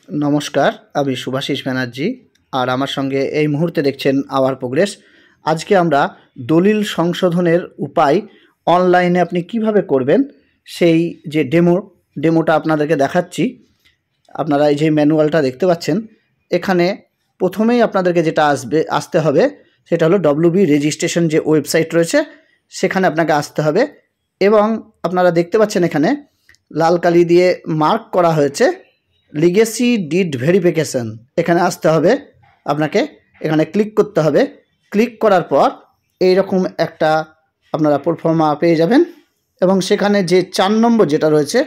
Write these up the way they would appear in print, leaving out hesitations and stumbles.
नमस्कार আমি শুভাশিস ব্যানার্জি আর আমার সঙ্গে এই মুহূর্তে দেখছেন আওয়ার প্রোগ্রেস। আজকে আমরা দলিল সংশোধনের উপায় অনলাইনে আপনি কিভাবে করবেন সেই যে ডেমোটা আপনাদেরকে দেখাচ্ছি। আপনারা এই যে ম্যানুয়ালটা দেখতে পাচ্ছেন, এখানে প্রথমেই আপনাদেরকে যেটা আসতে হবে সেটা হলো ডব্লিউবি রেজিস্ট্রেশন যে ওয়েবসাইট রয়েছে সেখানে আপনাকে আসতে হবে এবং আপনারা দেখতে পাচ্ছেন এখানে লাল কালি দিয়ে মার্ক করা হয়েছে লিগেসি ডিড ভেরিফিকেশন। এখানে আসতে হবে আপনাকে, এখানে ক্লিক করতে হবে। ক্লিক করার পর এই রকম একটা আপনারা প্রোফর্মা পেয়ে যাবেন এবং সেখানে যে 4 নম্বর যেটা রয়েছে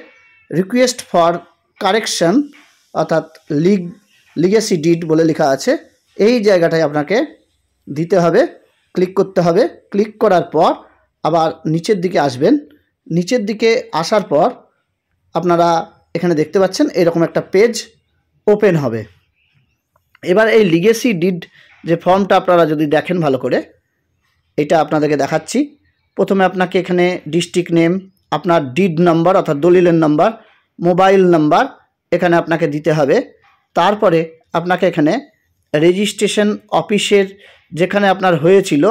রিকোয়েস্ট ফর কারেকশন অর্থাৎ লিগেসি ডিড বলে লেখা আছে, এই জায়গাটায় আপনাকে দিতে হবে, ক্লিক করতে হবে। ক্লিক করার পর আবার নিচের দিকে আসবেন। নিচের দিকে আসার পর আপনারা এখানে দেখতে পাচ্ছেন এরকম একটা পেজ ওপেন হবে। এবার এই লিগেসি ডিড যে ফর্মটা আপনারা যদি দেখেন ভালো করে, এটা আপনাদেরকে দেখাচ্ছি। প্রথমে আপনাকে এখানে ডিস্ট্রিক্ট নেম, আপনার ডিড নাম্বার অর্থাৎ দলিলের নাম্বার, মোবাইল নাম্বার এখানে আপনাকে দিতে হবে। তারপরে আপনাকে এখানে রেজিস্ট্রেশন অফিসের যেখানে আপনার হয়েছিল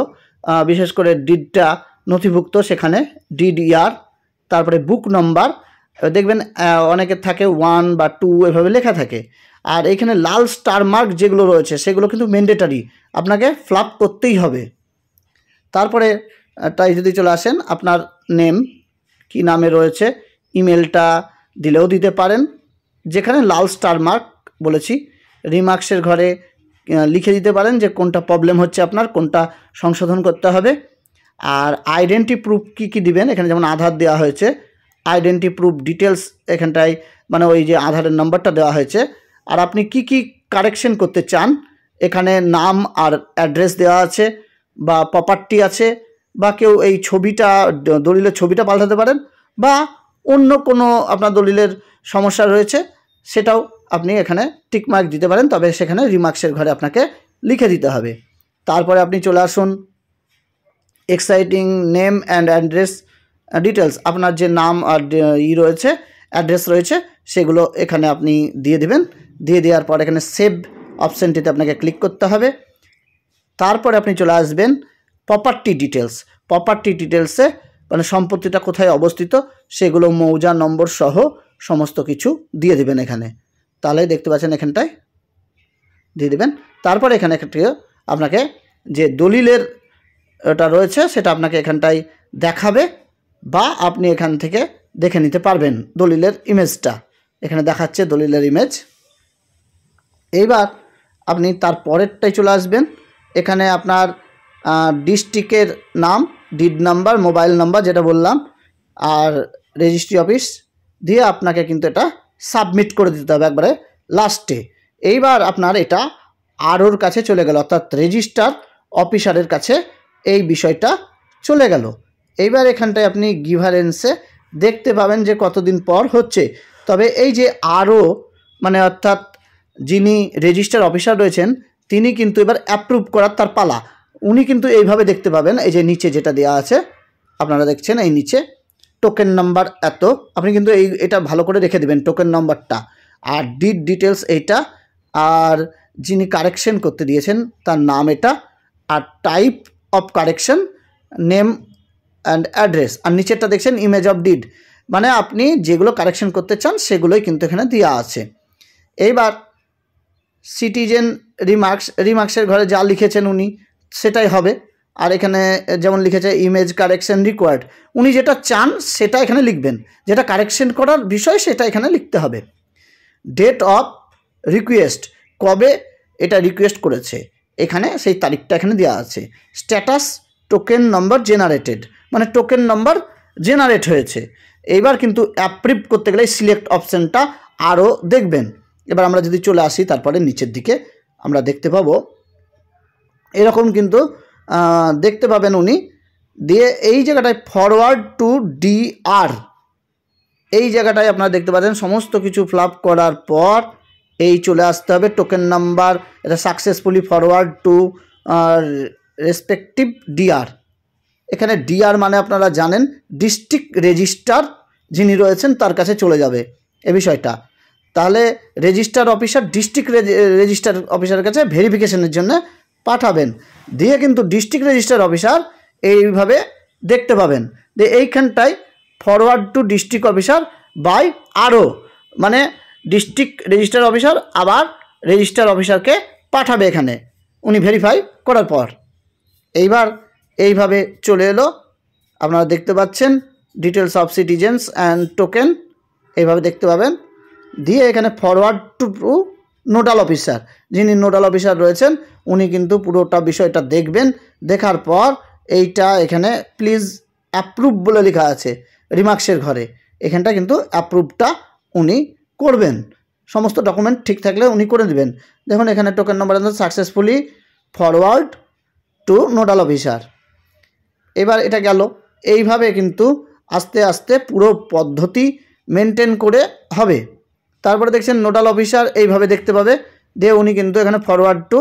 বিশেষ করে ডিডটা নথিভুক্ত সেখানে ডিড ইয়ার, তারপরে বুক নাম্বার দেখবেন অনেকের থাকে 1 বা 2 এভাবে লেখা থাকে। আর এখানে লাল স্টার মার্ক যেগুলো রয়েছে সেগুলো কিন্তু ম্যান্ডেটরি, আপনাকে ফ্লাপ করতেই হবে। তারপরে তাই যদি চলে আসেন আপনার নেম কি নামে রয়েছে, ইমেলটা দিলেও দিতে পারেন। যেখানে লাল স্টার মার্ক বলেছি রিমার্কসের ঘরে লিখে দিতে পারেন যে কোনটা প্রবলেম হচ্ছে আপনার, কোনটা সংশোধন করতে হবে। আর আইডেন্টি প্রুফ কী দিবেন, এখানে যেমন আধার দেওয়া হয়েছে, আইডেন্টি প্রুফ ডিটেলস এখানটায় মানে ওই যে আধারের নাম্বারটা দেওয়া হয়েছে। আর আপনি কি কারেকশন করতে চান, এখানে নাম আর অ্যাড্রেস দেওয়া আছে বা প্রপার্টি আছে, বা কেউ এই ছবিটা দলিলের ছবিটা পাল্টাতে পারেন, বা অন্য কোনো আপনার দলিলের সমস্যা রয়েছে সেটাও আপনি এখানে টিকমার্ক দিতে পারেন, তবে সেখানে রিমার্কসের ঘরে আপনাকে লিখে দিতে হবে। তারপরে আপনি চলে আসুন exciting name and address details, আপনার যে নাম আর রয়েছে অ্যাড্রেস রয়েছে সেগুলো এখানে আপনি দিয়ে দেবেন। দিয়ে দেওয়ার পর এখানে সেভ অপশানটিতে আপনাকে ক্লিক করতে হবে। তারপরে আপনি চলে আসবেন প্রপার্টি ডিটেলস। প্রপার্টি ডিটেলসে মানে সম্পত্তিটা কোথায় অবস্থিত সেগুলো মৌজা নম্বর সহ সমস্ত কিছু দিয়ে দেবেন এখানে। তাহলে দেখতে পাচ্ছেন এখানটায় দিয়ে দেবেন। তারপরে এখানে আপনাকে যে দলিলের ওটা রয়েছে সেটা আপনাকে এখানটায় দেখাবে বা আপনি এখান থেকে দেখে নিতে পারবেন দলিলের ইমেজটা, এখানে দেখাচ্ছে দলিলের ইমেজ। এইবার আপনি তার পরেরটাই চলে আসবেন। এখানে আপনার ডিস্ট্রিক্টের নাম, ডিড নাম্বার, মোবাইল নাম্বার যেটা বললাম, আর রেজিস্ট্রি অফিস দিয়ে আপনাকে কিন্তু এটা সাবমিট করে দিতে হবে একবারে লাস্টে। এইবার আপনার এটা আরওর কাছে চলে গেল অর্থাৎ রেজিস্টার অফিসারের কাছে এই বিষয়টা চলে গেল। এইবার এখানটায় আপনি গিভারেন্সে দেখতে পাবেন যে কতদিন পর হচ্ছে। তবে এই যে আরও মানে অর্থাৎ যিনি রেজিস্টার অফিসার রয়েছেন তিনি কিন্তু এবার অ্যাপ্রুভ করার তার পালা। উনি কিন্তু এইভাবে দেখতে পাবেন, এই যে নিচে যেটা দেওয়া আছে আপনারা দেখছেন এই নিচে টোকেন নাম্বার এত, আপনি কিন্তু এটা ভালো করে রেখে দেবেন টোকেন নাম্বারটা, আর ডিড ডিটেলস এইটা, আর যিনি কারেকশন করতে দিয়েছেন তার নাম এটা, আর type of correction name and address, আর নিচেরটা দেখছেন ইমেজ অফ ডিড, মানে আপনি যেগুলো কারেকশন করতে চান সেগুলোই কিন্তু এখানে দেওয়া আছে। এইবার সিটিজেন রিমার্কসের ঘরে যা লিখেছেন উনি সেটাই হবে। আর এখানে যেমন লিখেছে ইমেজ কারেকশন রিকোয়ার্ড, উনি যেটা চান সেটা এখানে লিখবেন, যেটা কারেকশন করার বিষয় সেটা এখানে লিখতে হবে। ডেট অফ রিকোয়েস্ট, কবে এটা রিকোয়েস্ট করেছে এখানে সেই তারিখটা এখানে দেওয়া আছে। স্ট্যাটাস টোকেন নাম্বার জেনারেটেড, মানে টোকেন নাম্বার জেনারেট হয়েছে। এইবার কিন্তু অ্যাপ্রুভ করতে গেলে সিলেক্ট অপশানটা আরও দেখবেন। এবার আমরা যদি চলে আসি তারপরে নিচের দিকে আমরা দেখতে পাবো এরকম কিন্তু দেখতে পাবেন উনি দিয়ে এই জায়গাটায় ফরওয়ার্ড টু ডিআর, এই জায়গাটায় আপনারা দেখতে পাচ্ছেন সমস্ত কিছু ফ্লাপ করার পর এই চলে আসতে হবে টোকেন নাম্বার, এটা successfully forward to respective DR. এখানে ডিআর মানে আপনারা জানেন ডিস্ট্রিক্ট রেজিস্ট্রার যিনি রয়েছেন তার কাছে চলে যাবে এ বিষয়টা। তাহলে রেজিস্ট্রার অফিসার ডিস্ট্রিক্ট রেজিস্ট্রার অফিসারের কাছে ভেরিফিকেশনের জন্য পাঠাবেন। দিয়ে কিন্তু ডিস্ট্রিক্ট রেজিস্ট্রার অফিসার এইভাবে দেখতে পাবেন যে এইখানটায় forward to district officer by আরও, মানে ডিস্ট্রিক্ট রেজিস্ট্রার অফিসার আবার রেজিস্ট্রার অফিসারকে পাঠাবে এখানে উনি ভেরিফাই করার পর। এইবার এইভাবে চলে এলো, আপনারা দেখতে পাচ্ছেন details of citizens and token, এইভাবে দেখতে পাবেন। দিয়ে এখানে ফরওয়ার্ড টু নোডাল অফিসার, যিনি নোডাল অফিসার রয়েছেন উনি কিন্তু পুরোটা বিষয়টা দেখবেন। দেখার পর এইটা এখানে প্লিজ অ্যাপ্রুভ বলে লেখা আছে রিমার্কসের ঘরে, এখানটা কিন্তু অ্যাপ্রুভটা উনি করবেন। সমস্ত ডকুমেন্ট ঠিক থাকলে উনি করে দেবেন। দেখুন এখানে token number successfully forward two nodal officer. এবার এটা গেল। এইভাবে কিন্তু আস্তে আস্তে পুরো পদ্ধতি মেনটেন করে হবে। তারপরে দেখছেন নোডাল অফিসার এইভাবে দেখতে পাবে, দিয়ে উনি কিন্তু এখানে ফরওয়ার্ড টু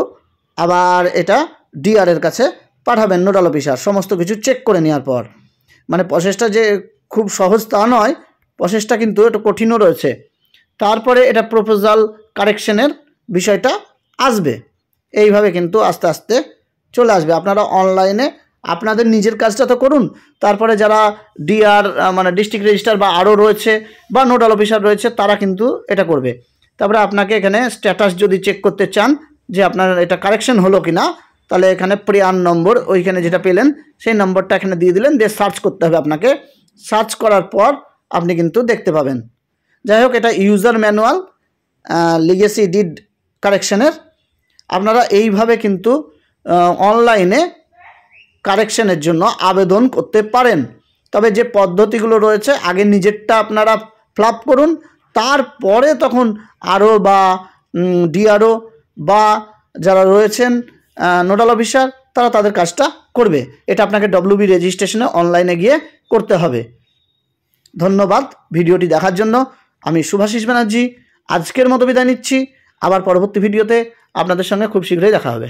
আবার এটা ডিআরের কাছে পাঠাবেন নোডাল অফিসার, সমস্ত কিছু চেক করে নেওয়ার পর। মানে প্রসেসটা যে খুব সহজ তা নয়, প্রসেসটা কিন্তু একটু কঠিনও রয়েছে। তারপরে এটা প্রপোজাল কারেকশনের বিষয়টা আসবে। এইভাবে কিন্তু আস্তে আস্তে চলে আসবে। আপনারা অনলাইনে আপনাদের নিজের কাজটা তো করুন, তারপরে যারা ডিআর মানে ডিস্ট্রিক্ট রেজিস্ট্রার বা আরও রয়েছে বা নোডাল অফিসার রয়েছে তারা কিন্তু এটা করবে। তারপরে আপনাকে এখানে স্ট্যাটাস যদি চেক করতে চান যে আপনার এটা কারেকশন হলো কি না, তাহলে এখানে প্রিয়ান নম্বর ওইখানে যেটা পেলেন সেই নম্বরটা এখানে দিয়ে দিলেন, দিয়ে সার্চ করতে হবে আপনাকে। সার্চ করার পর আপনি কিন্তু দেখতে পাবেন। যাই হোক, এটা ইউজার ম্যানুয়াল লিগেসি ডিড কারেকশনের। আপনারা এইভাবে কিন্তু অনলাইনে কারেকশনের জন্য আবেদন করতে পারেন। তবে যে পদ্ধতিগুলো রয়েছে আগে নিজেরটা আপনারা ফ্লাপ করুন, তারপরে তখন আরও বা ডিআরও বা যারা রয়েছেন নোডাল অফিসার তারা তাদের কাজটা করবে। এটা আপনাকে ডব্লিউবি রেজিস্ট্রেশনে অনলাইনে গিয়ে করতে হবে। ধন্যবাদ ভিডিওটি দেখার জন্য। আমি শুভাশিস ব্যানার্জি আজকের মতো বিদায় নিচ্ছি। আবার পরবর্তী ভিডিওতে আপনাদের সঙ্গে খুব শীঘ্রই দেখা হবে।